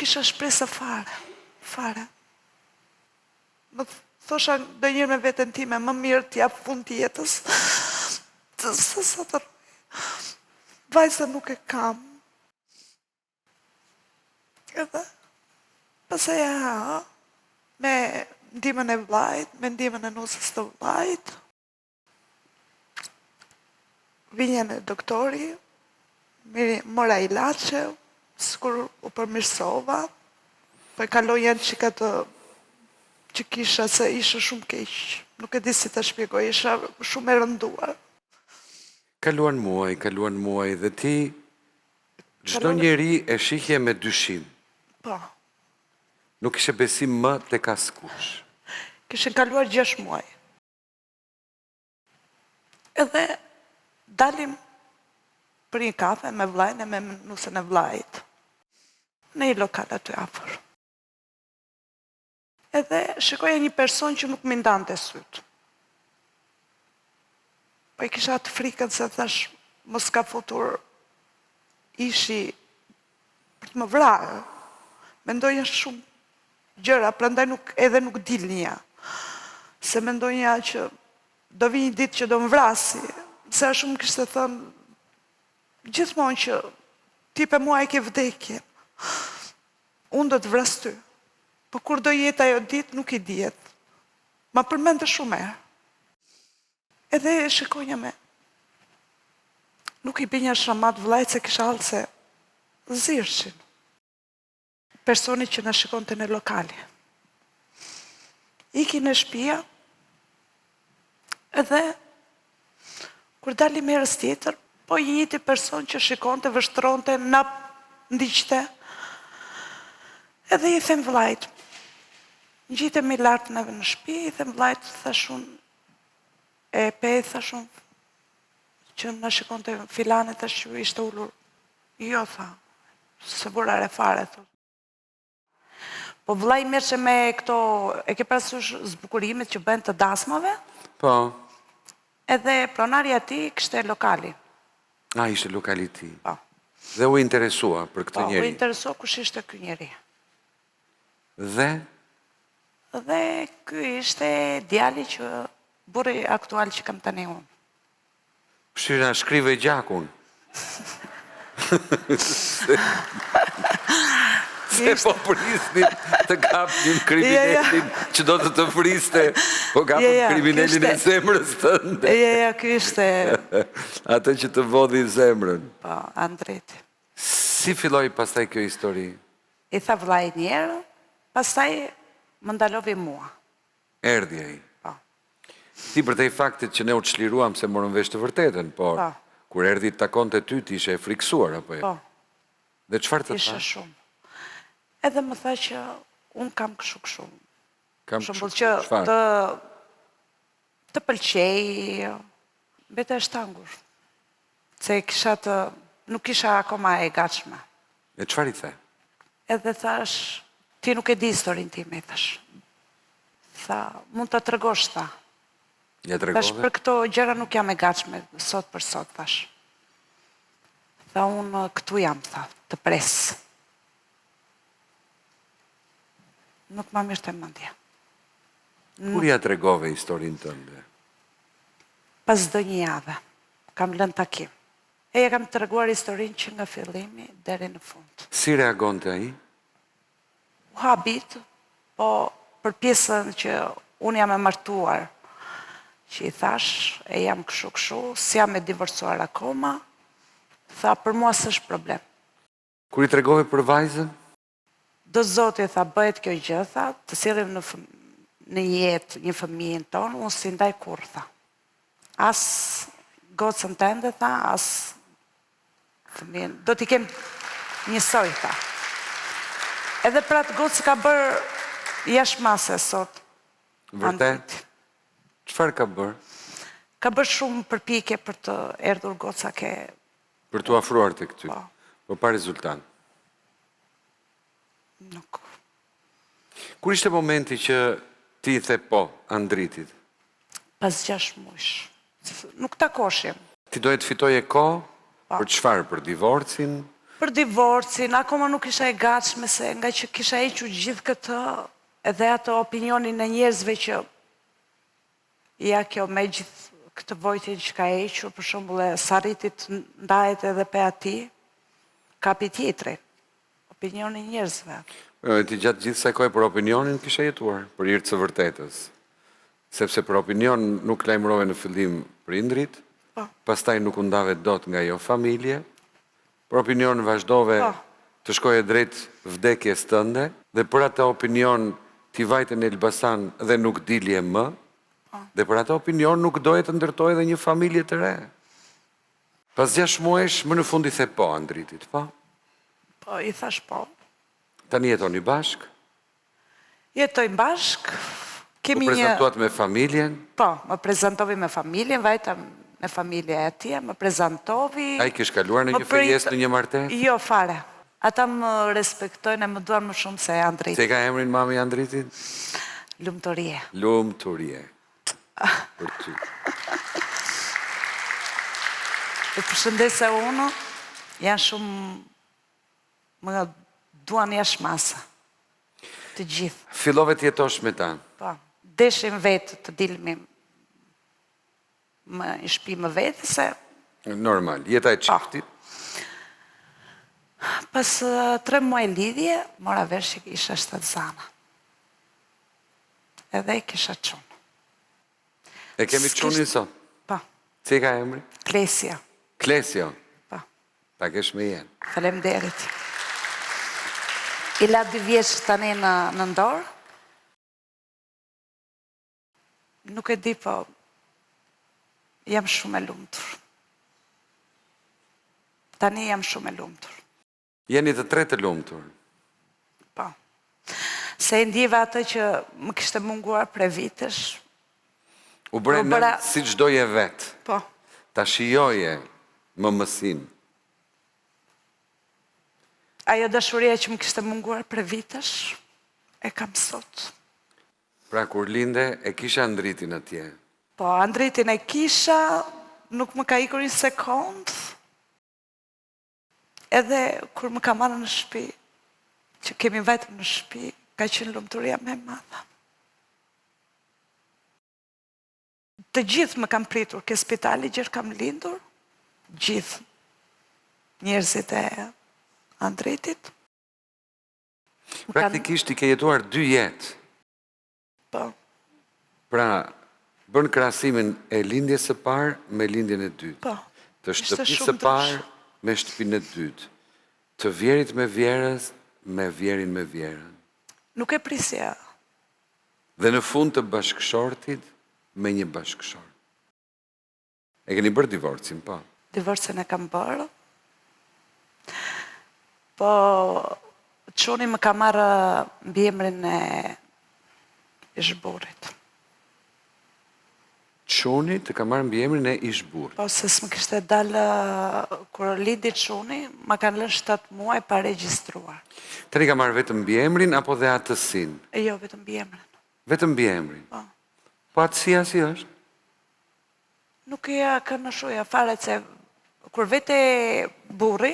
kisha shpresë fare. Më thosha do njërë me veten time, më mirë t'jap fund jetës, sa të vajza nuk e kam. Edhe, pasaj me ndihmën e vllajt, me ndihmën e nusës të vllajt, vinjen e doktori, mora ilaçe, sikur u përmirësova, po e kaloja çikat që kisha se isha shumë keq. Nuk e di si ta shpjegoj, isha shumë e rënduar. Kaluan muaj dhe ti çdo njeri e shihje me dyshim. Po. Nuk ishe besim më tek askush. Kishin kaluar 6 muaj. Edhe dalim për një kafe me vllajën e me nusën e vllajt. Në një lokal aty afër. Edhe shikoja një person që nuk më ndante syt. Po i kisha atë frikën se thash, mos ka futur ishi për të më vrarë. Mendoja shumë gjëra, prandaj edhe nuk dilnija. Se mendoja që do vi një ditë që do më vrasi. Se a shumë kishte thënë gjithmonë që ti pe mua e ke vdekje. Unë do të vras ty. Po kur do jetë ajo ditë, nuk i dihet. Ma përmendë shumë herë. Edhe shikonja me. Nuk i binja shamat vllajt se kisha hallë se zirëshin. Personi që na shikon të në lokali. Iki në shtëpia, edhe kur dalim herës tjetër, po i njëjti person që shikon të vështronte, na ndiqte, edhe i them vllajt, ngjitemi lart neve në shtëpi, i them vllajt, thashun, e pe, thashun, që na shikon të filane, thash që ishte ullur. Jo, tha, se burare fare, thot. Po vllai merrse me këto, e ke parasysh zbukurimet që bëhen të dasmave? Po. Edhe pronari aty kishte lokali. A, ishte lokali ti. Po. Dhe u interesua për këtë njeri. Po, u interesua kush ishte ky njeri. Dhe? Dhe ky ishte djali që burri aktual që kam tani unë. Shira, shkrive gjakun. Se po prisnin të kapnin kriminelin që do të friste, po kapin kriminelin e zemrës tënde. Ja, ky ishte... Atë që të vodhi zemrën. Po, Andreti. Si filloi pastaj kjo histori? I tha vllai njerë, pastaj më ndalovi mua. Erdhi ai. Po. Ti për te i faktit që ne u çliruam se morën vesh të vërtetën, por kur erdhi të takonte ty, ti ishe e friksuar, apo jo? Po. Dhe çfarë të tha? Ishe shumë. Edhe më tha që unë kam kështu. Kam kështu, kështu, që të pëlqej, bete shtangur. Se kisha nuk isha akoma e gatshme. E çfarë i the? Edhe thash, ti nuk e di historinë time, thash. Tha, mund të tregosh, tha. Ja tregove? Thash, për këto gjëra nuk jam e gatshme, sot për sot, thash. Tha, unë këtu jam, tha, të presë. Nuk ma mirë të mendja. Kur ja tregove historinë tënde? Pas do një javë, kam lënë takim. E ja kam treguar historinë që nga fillimi deri në fund. Si reagonte ai? U habit, po për pjesën që unë jam e martuar, që i thash, e jam kështu, si jam e divorcuar akoma, tha, për mua s'është problem. Kur i tregove për vajzën? Do Zoti, tha, bëhet kjo gjë, tha, të sillim në jetë një fëmijën tonë, unë si ndaj kur, tha. As gocën tënde, tha, as fëmijën, do t'i kem njësoj, tha. Edhe pra të gocë ka bërë jashmase sot. Vërtet? Çfarë ka bërë? Ka bërë shumë përpjekje për të erdhur goca ke... Për t'u afruar të këty, po pa rezultat. Nuk. Kur ishte momenti që ti i the po Andritit? Pas 6 muajsh. Nuk takoshim. Ti doje të fitoje kohë? Për çfarë? Për divorcin? Për divorcin, akoma nuk isha e gatshme se nga që kisha hequr gjithë këtë, edhe ato opinionin e njerëzve që ja kjo me gjithë këtë vojtin që ka hequr, për shembull e Sarritit ndahet edhe pe ati, kapi tjetri, opinionin njerëzve. Ti gjatë gjithë se kohë për opinionin kisha jetuar, për hir të vërtetës. Sepse për opinion nuk lajmërove në fillim prindrit, pastaj nuk u ndave dot nga jo familje, për opinion vazhdove të shkoje drejt vdekjes tënde, dhe për ata opinion ti vajte në Elbasan dhe nuk dilje më, dhe për ata opinion nuk doje të ndërtoj dhe një familje të re. Pas 6 muajsh, më në fundi the po, Andritit, po? Po, i thash po. Tani jetoni bashk? Jetojmë bashk. U prezentuat me familjen? Po, më prezentovi me familjen, vajta me familje e tje, më prezentovi... A i kish kaluar në një fejes në një martes? Jo, fare. Ata më respektojnë e më duan më shumë se Andritit. Se ka emrin mami Andritit? Lumëtorie. Lumëtorie. Për ty. E përshëndese unë, janë shumë... më duan jashtë masa. Të gjithë. Fillove të jetosh me ta? Po. Deshim vetë të dilmi më i shtëpi më vetë, se... Normal, jeta e çiftit. Pas 3 muaj lidhje, mora vesh që isha 7 zana. Edhe kisha qunë. E kemi qunin sot? Po. Si ka emri? Klesja. Klesjo? Po. Ta kesh me jenë. Faleminderit. I la 2 vjeç tani në ndorë. Nuk e di, po jam shumë e lumtur. Tani jam shumë e lumtur. Jeni të 3 të lumtur? Po. Se e ndjeva atë që më kishte munguar pre vitesh. U bëre si çdoje vetë. Po. Ta shijoje mëmësin. Ajo dashuria që më kishte munguar pre vitesh, e kam sot. Pra kur linde, e kisha Andritin atje? Po, Andritin e kisha, nuk më ka ikur një sekund, edhe kur më ka marrë në shtëpi, që kemi vetëm në shtëpi, ka qenë lumturia më e madhe. Të gjithë më kam pritur, ke spitali gjithë kam lindur, gjithë njerëzit e Andritit. Praktikisht i ke jetuar 2 jetë. Po. Pra, bën krahasimin e lindjes së parë me lindjen e dytë. Po. Të shtëpisë së parë me shtëpinë e dytë. Të vjerit me vjerës me vjerin me vjerën. Nuk e prisja. Dhe në fund të bashkëshortit me një bashkëshort. E keni bërë divorcin, po? Divorcin e kam bërë. Po, çuni më ka marrë mbiemrin e Ishburit. Çuni të ka marrë mbiemrin e Ishburit? Po, se s'më kishte dalë, kur lindi çuni, ma kanë lënë 7 muaj pa regjistruar. Tani ka marrë vetëm mbiemrin apo dhe atësin? Jo, vetëm mbiemrin. Vetëm mbiemrin? Po. Po atësia si është? Nuk ja kënaqoja fare, se kur vete burri,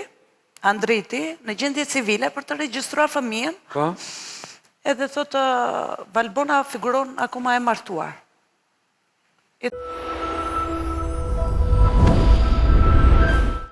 Andriti, në gjendje civile për të regjistruar fëmijën, Po? edhe thotë Valbona figuron akoma e martuar.